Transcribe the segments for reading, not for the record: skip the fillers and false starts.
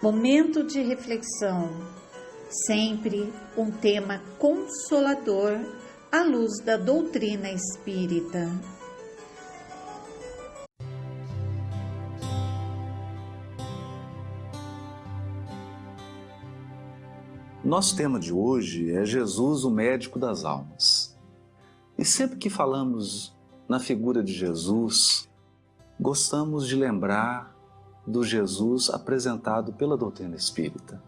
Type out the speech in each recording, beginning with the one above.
Momento de reflexão, sempre um tema consolador à luz da doutrina espírita. Nosso tema de hoje é Jesus, o médico das almas. E sempre que falamos na figura de Jesus, gostamos de lembrar do Jesus apresentado pela doutrina espírita,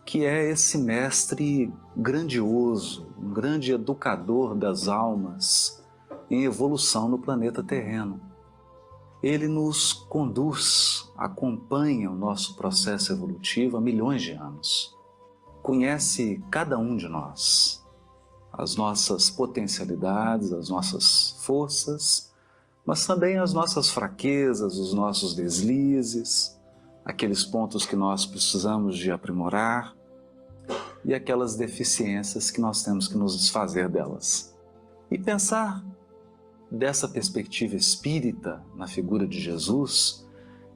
que é esse mestre grandioso, um grande educador das almas em evolução no planeta terreno. Ele nos conduz, acompanha o nosso processo evolutivo há milhões de anos. Conhece cada um de nós, as nossas potencialidades, as nossas forças, mas também as nossas fraquezas, os nossos deslizes, aqueles pontos que nós precisamos de aprimorar e aquelas deficiências que nós temos que nos desfazer delas. E pensar dessa perspectiva espírita na figura de Jesus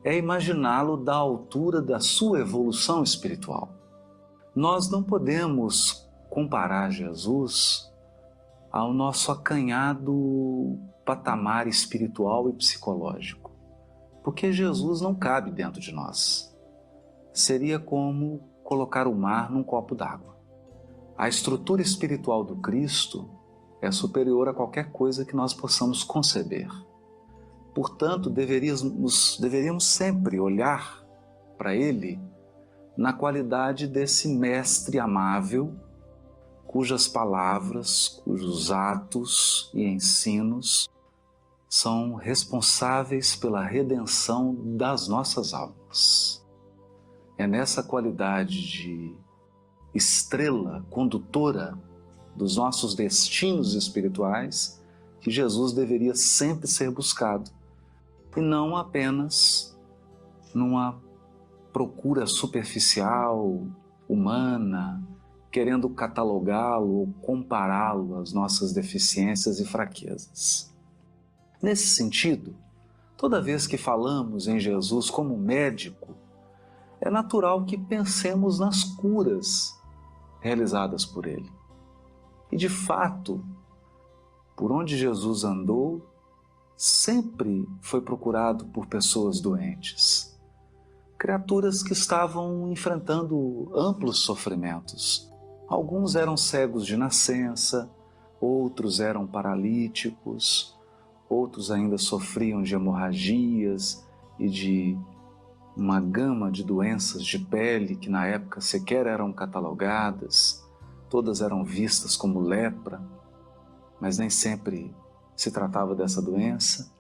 é imaginá-lo da altura da sua evolução espiritual. Nós não podemos comparar Jesus ao nosso acanhado patamar espiritual e psicológico, porque Jesus não cabe dentro de nós. Seria como colocar o mar num copo d'água. A estrutura espiritual do Cristo é superior a qualquer coisa que nós possamos conceber. Portanto, deveríamos sempre olhar para Ele na qualidade desse mestre amável, cujas palavras, cujos atos e ensinos são responsáveis pela redenção das nossas almas. É nessa qualidade de estrela condutora dos nossos destinos espirituais que Jesus deveria sempre ser buscado, e não apenas numa procura superficial, humana, querendo catalogá-lo ou compará-lo às nossas deficiências e fraquezas. Nesse sentido, toda vez que falamos em Jesus como médico, é natural que pensemos nas curas realizadas por Ele. E de fato, por onde Jesus andou, sempre foi procurado por pessoas doentes, criaturas que estavam enfrentando amplos sofrimentos. Alguns eram cegos de nascença, outros eram paralíticos, outros ainda sofriam de hemorragias e de uma gama de doenças de pele que na época sequer eram catalogadas, todas eram vistas como lepra, mas nem sempre se tratava dessa doença.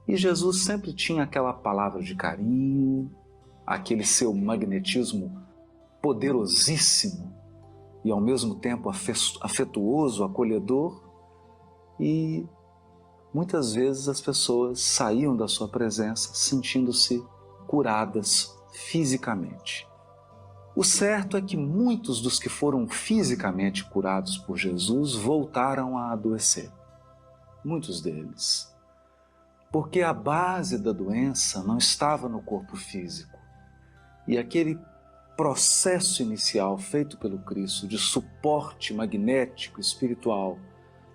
E Jesus sempre tinha aquela palavra de carinho, aquele seu magnetismo poderosíssimo e ao mesmo tempo afetuoso, acolhedor, e muitas vezes as pessoas saíam da sua presença sentindo-se curadas fisicamente. O certo é que muitos dos que foram fisicamente curados por Jesus voltaram a adoecer. Muitos deles. Porque a base da doença não estava no corpo físico. E aquele processo inicial feito pelo Cristo de suporte magnético, espiritual,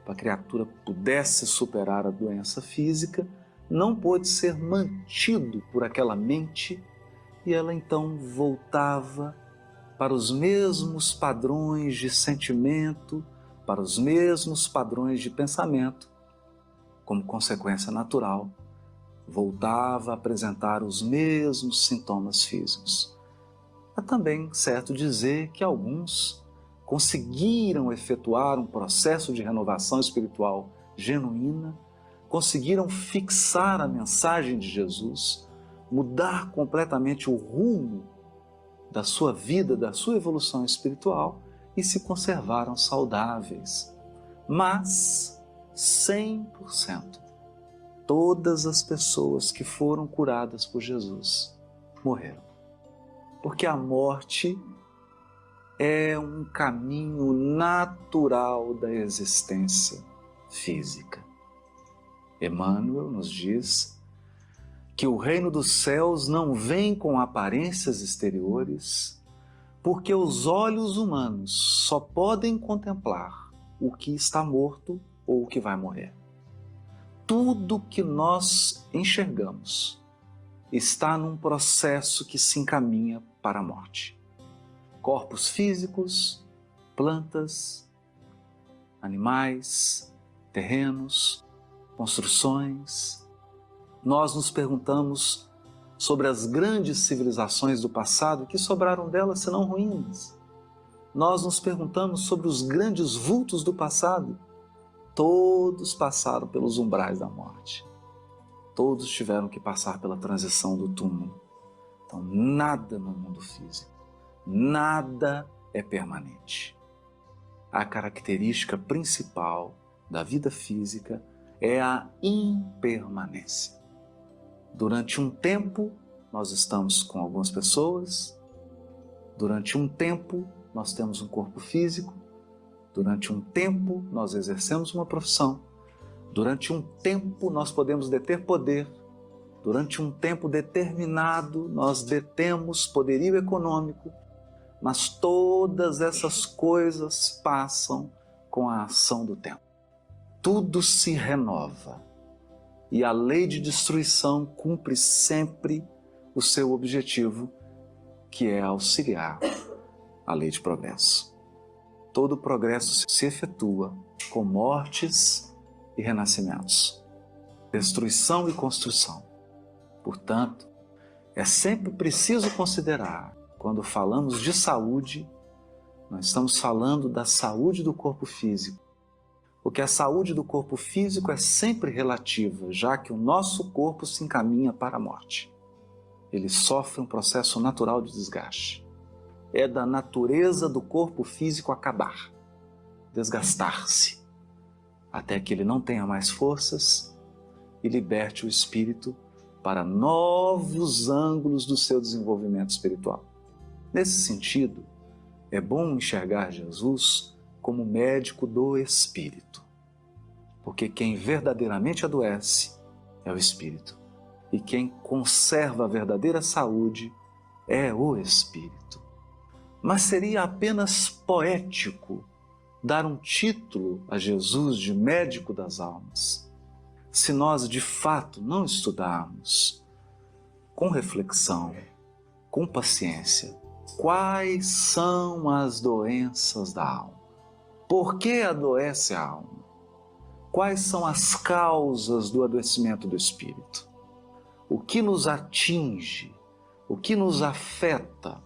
para que a criatura pudesse superar a doença física, não pôde ser mantido por aquela mente, e ela então voltava para os mesmos padrões de sentimento, para os mesmos padrões de pensamento. Como consequência natural, voltava a apresentar os mesmos sintomas físicos. É também certo dizer que alguns conseguiram efetuar um processo de renovação espiritual genuína, conseguiram fixar a mensagem de Jesus, mudar completamente o rumo da sua vida, da sua evolução espiritual, e se conservaram saudáveis. Mas 100%, todas as pessoas que foram curadas por Jesus morreram. Porque a morte é um caminho natural da existência física. Emmanuel nos diz que o reino dos céus não vem com aparências exteriores, porque os olhos humanos só podem contemplar o que está morto ou o que vai morrer. Tudo que nós enxergamos está num processo que se encaminha para a morte. Corpos físicos, plantas, animais, terrenos, construções. Nós nos perguntamos sobre as grandes civilizações do passado, o que sobraram delas senão ruínas. Nós nos perguntamos sobre os grandes vultos do passado. Todos passaram pelos umbrais da morte. Todos tiveram que passar pela transição do túmulo. Então, nada no mundo físico, nada é permanente. A característica principal da vida física é a impermanência. Durante um tempo, nós estamos com algumas pessoas. Durante um tempo, nós temos um corpo físico. Durante um tempo, nós exercemos uma profissão. Durante um tempo, nós podemos deter poder. Durante um tempo determinado, nós detemos poderio econômico. Mas todas essas coisas passam com a ação do tempo. Tudo se renova. E a lei de destruição cumpre sempre o seu objetivo, que é auxiliar a lei de progresso. Todo progresso se efetua com mortes e renascimentos, destruição e construção. Portanto, é sempre preciso considerar, quando falamos de saúde, nós estamos falando da saúde do corpo físico, porque a saúde do corpo físico é sempre relativa, já que o nosso corpo se encaminha para a morte. Ele sofre um processo natural de desgaste. É da natureza do corpo físico acabar, desgastar-se, até que ele não tenha mais forças e liberte o espírito para novos ângulos do seu desenvolvimento espiritual. Nesse sentido, é bom enxergar Jesus como médico do espírito, porque quem verdadeiramente adoece é o espírito, e quem conserva a verdadeira saúde é o espírito. Mas seria apenas poético dar um título a Jesus de médico das almas, se nós de fato não estudarmos com reflexão, com paciência, quais são as doenças da alma. Por que adoece a alma? Quais são as causas do adoecimento do espírito? O que nos atinge? O que nos afeta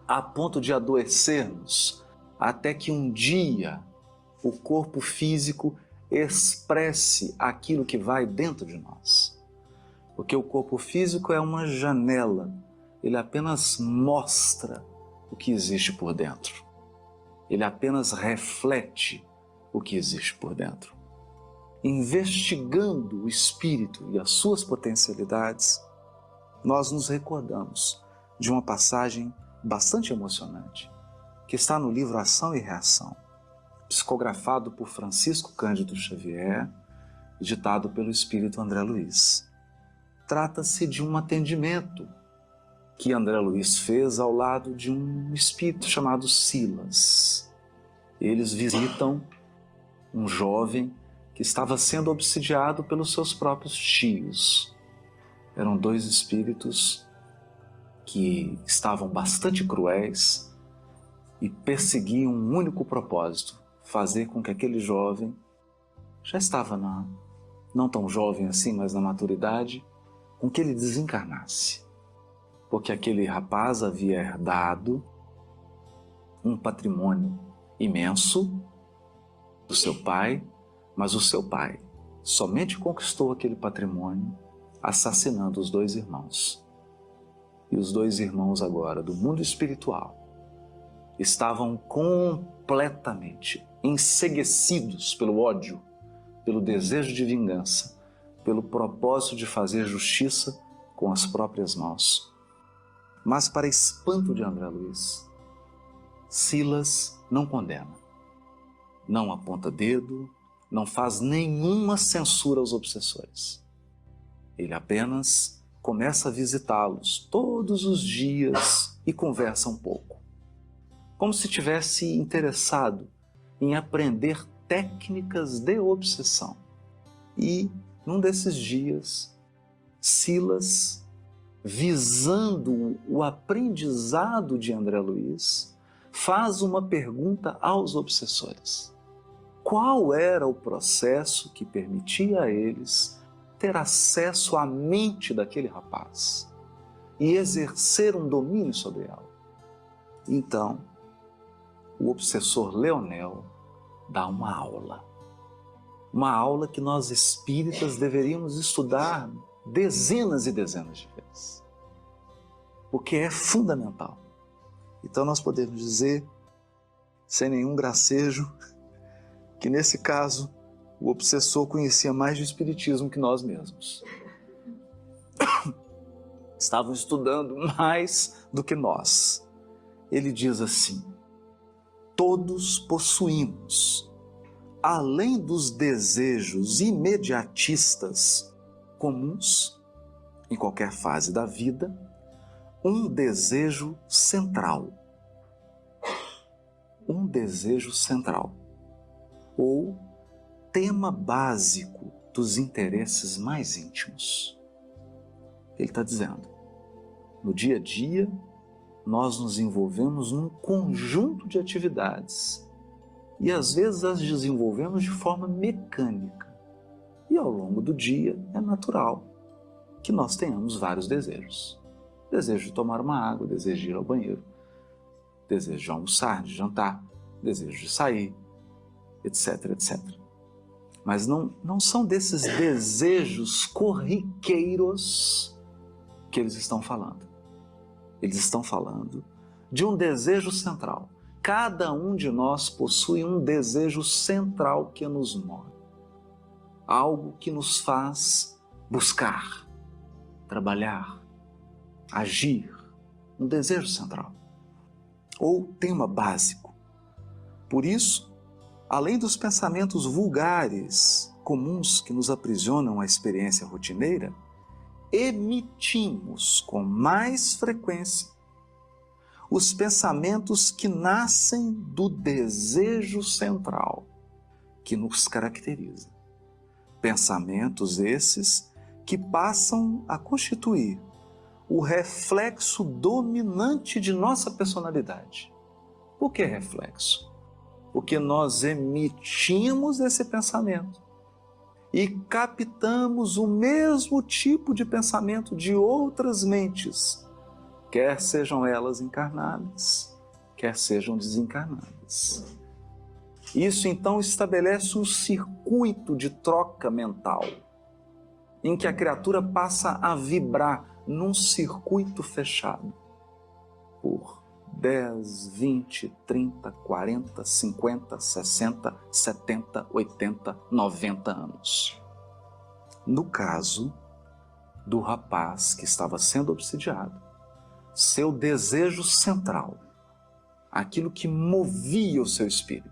a ponto de adoecermos até que um dia o corpo físico expresse aquilo que vai dentro de nós? Porque o corpo físico é uma janela, ele apenas mostra o que existe por dentro. Ele apenas reflete o que existe por dentro. Investigando o espírito e as suas potencialidades, nós nos recordamos de uma passagem bastante emocionante, que está no livro Ação e Reação, psicografado por Francisco Cândido Xavier e ditado pelo espírito André Luiz. Trata-se de um atendimento que André Luiz fez ao lado de um espírito chamado Silas. Eles visitam um jovem que estava sendo obsidiado pelos seus próprios tios. Eram dois espíritos que estavam bastante cruéis e perseguiam um único propósito: fazer com que aquele jovem, já estava não tão jovem assim, mas na maturidade, com que ele desencarnasse. Porque aquele rapaz havia herdado um patrimônio imenso do seu pai, mas o seu pai somente conquistou aquele patrimônio assassinando os dois irmãos. E os dois irmãos agora, do mundo espiritual, estavam completamente enceguecidos pelo ódio, pelo desejo de vingança, pelo propósito de fazer justiça com as próprias mãos. Mas, para espanto de André Luiz, Silas não condena, não aponta dedo, não faz nenhuma censura aos obsessores. Ele apenas começa a visitá-los todos os dias e conversa um pouco, como se tivesse interessado em aprender técnicas de obsessão. E, num desses dias, Silas, visando o aprendizado de André Luiz, faz uma pergunta aos obsessores. Qual era o processo que permitia a eles ter acesso à mente daquele rapaz e exercer um domínio sobre ela? Então, o obsessor Leonel dá uma aula que nós espíritas deveríamos estudar dezenas e dezenas de vezes, porque é fundamental. Então nós podemos dizer, sem nenhum gracejo, que nesse caso o obsessor conhecia mais de espiritismo que nós mesmos. Estavam estudando mais do que nós. Ele diz assim: todos possuímos, além dos desejos imediatistas comuns em qualquer fase da vida, um desejo central. Um desejo central, ou tema básico dos interesses mais íntimos. Ele está dizendo, no dia a dia, nós nos envolvemos num conjunto de atividades e às vezes as desenvolvemos de forma mecânica. E ao longo do dia é natural que nós tenhamos vários desejos. Desejo de tomar uma água, desejo de ir ao banheiro, desejo de almoçar, de jantar, desejo de sair, etc, etc. Mas não são desses desejos corriqueiros que eles estão falando. Eles estão falando de um desejo central. Cada um de nós possui um desejo central que nos move. Algo que nos faz buscar, trabalhar, agir. Um desejo central. Ou tema básico. Por isso, além dos pensamentos vulgares, comuns que nos aprisionam à experiência rotineira, emitimos com mais frequência os pensamentos que nascem do desejo central que nos caracteriza. Pensamentos esses que passam a constituir o reflexo dominante de nossa personalidade. Por que reflexo? Porque nós emitimos esse pensamento e captamos o mesmo tipo de pensamento de outras mentes, quer sejam elas encarnadas, quer sejam desencarnadas. Isso então estabelece um circuito de troca mental, em que a criatura passa a vibrar num circuito fechado por 10, 20, 30, 40, 50, 60, 70, 80, 90 anos. No caso do rapaz que estava sendo obsidiado, seu desejo central, aquilo que movia o seu espírito,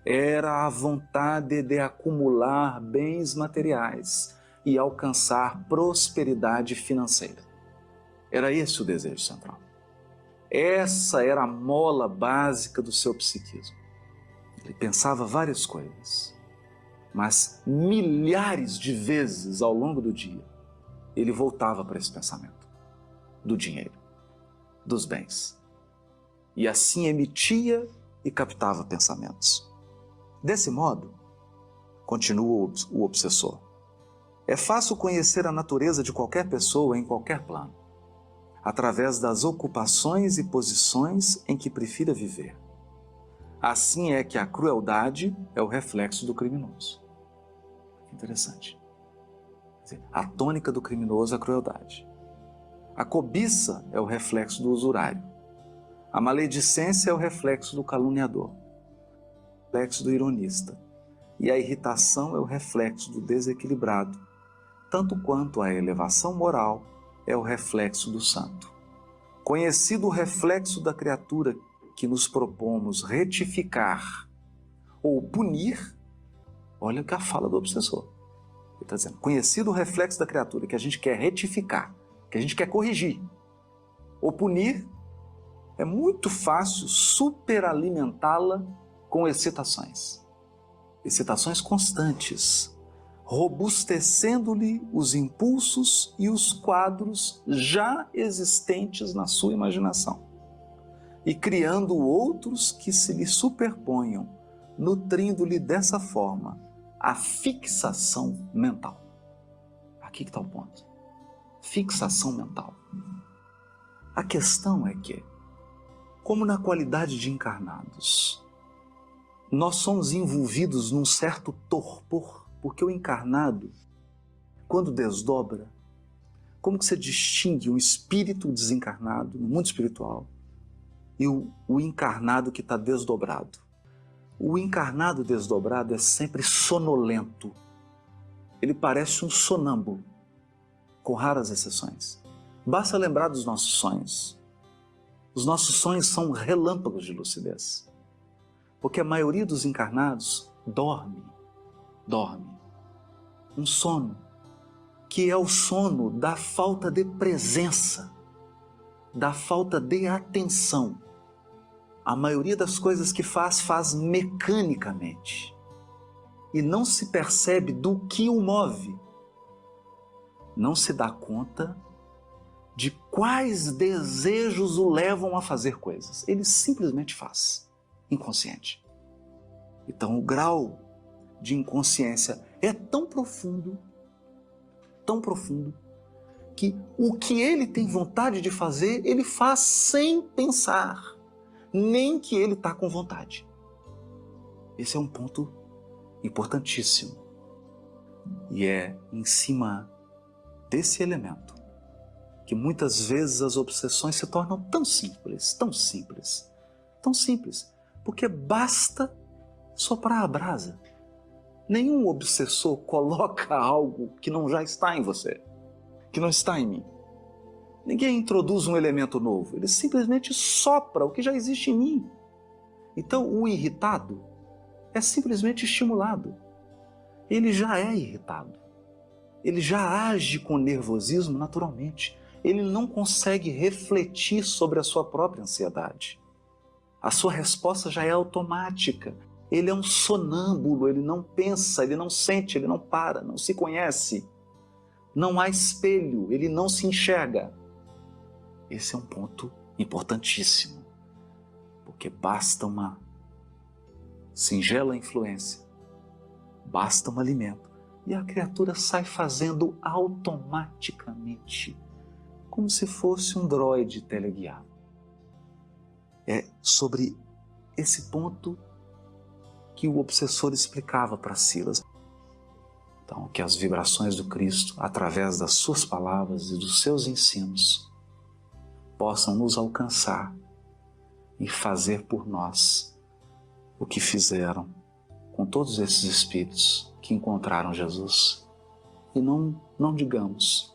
era a vontade de acumular bens materiais e alcançar prosperidade financeira. Era esse o desejo central. Essa era a mola básica do seu psiquismo. Ele pensava várias coisas, mas milhares de vezes ao longo do dia, ele voltava para esse pensamento do dinheiro, dos bens. E assim emitia e captava pensamentos. Desse modo, continua o obsessor, é fácil conhecer a natureza de qualquer pessoa em qualquer plano, através das ocupações e posições em que prefira viver. Assim é que a crueldade é o reflexo do criminoso. Interessante. A tônica do criminoso é a crueldade. A cobiça é o reflexo do usurário. A maledicência é o reflexo do caluniador, o reflexo do ironista. E a irritação é o reflexo do desequilibrado, tanto quanto a elevação moral é o reflexo do santo. Conhecido o reflexo da criatura que nos propomos retificar ou punir, olha que a fala do obsessor. Ele está dizendo, conhecido o reflexo da criatura, que a gente quer retificar, que a gente quer corrigir ou punir, é muito fácil superalimentá-la com excitações constantes, robustecendo-lhe os impulsos e os quadros já existentes na sua imaginação e criando outros que se lhe superponham, nutrindo-lhe dessa forma a fixação mental. Aqui que está o ponto. Fixação mental. A questão é que, como na qualidade de encarnados, nós somos envolvidos num certo torpor, porque o encarnado, quando desdobra, como que você distingue um espírito desencarnado no mundo espiritual e o encarnado que está desdobrado? O encarnado desdobrado é sempre sonolento. Ele parece um sonâmbulo, com raras exceções. Basta lembrar dos nossos sonhos. Os nossos sonhos são relâmpagos de lucidez. Porque a maioria dos encarnados dorme. Um sono que é o sono da falta de presença, da falta de atenção. A maioria das coisas que faz mecanicamente e não se percebe do que o move. Não se dá conta de quais desejos o levam a fazer coisas. Ele simplesmente faz, inconsciente. Então o grau de inconsciência é tão profundo, que o que ele tem vontade de fazer, ele faz sem pensar, nem que ele está com vontade. Esse é um ponto importantíssimo. E é em cima desse elemento que muitas vezes as obsessões se tornam tão simples, porque basta soprar a brasa. Nenhum obsessor coloca algo que não já está em você, que não está em mim. Ninguém introduz um elemento novo, ele simplesmente sopra o que já existe em mim. Então o irritado é simplesmente estimulado. Ele já é irritado. Ele já age com nervosismo naturalmente. Ele não consegue refletir sobre a sua própria ansiedade. A sua resposta já é automática. Ele é um sonâmbulo, ele não pensa, ele não sente, ele não para, não se conhece. Não há espelho, ele não se enxerga. Esse é um ponto importantíssimo, porque basta uma singela influência, basta um alimento, e a criatura sai fazendo automaticamente, como se fosse um droide teleguiado. É sobre esse ponto que o obsessor explicava para Silas. Então, que as vibrações do Cristo, através das suas palavras e dos seus ensinos, possam nos alcançar e fazer por nós o que fizeram com todos esses espíritos que encontraram Jesus. E não digamos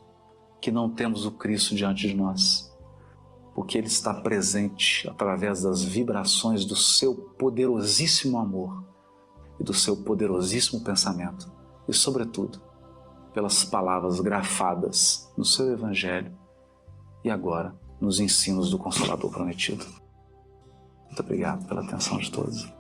que não temos o Cristo diante de nós, porque Ele está presente através das vibrações do seu poderosíssimo amor e do seu poderosíssimo pensamento, e sobretudo pelas palavras grafadas no seu Evangelho e agora nos ensinos do Consolador prometido. Muito obrigado pela atenção de todos.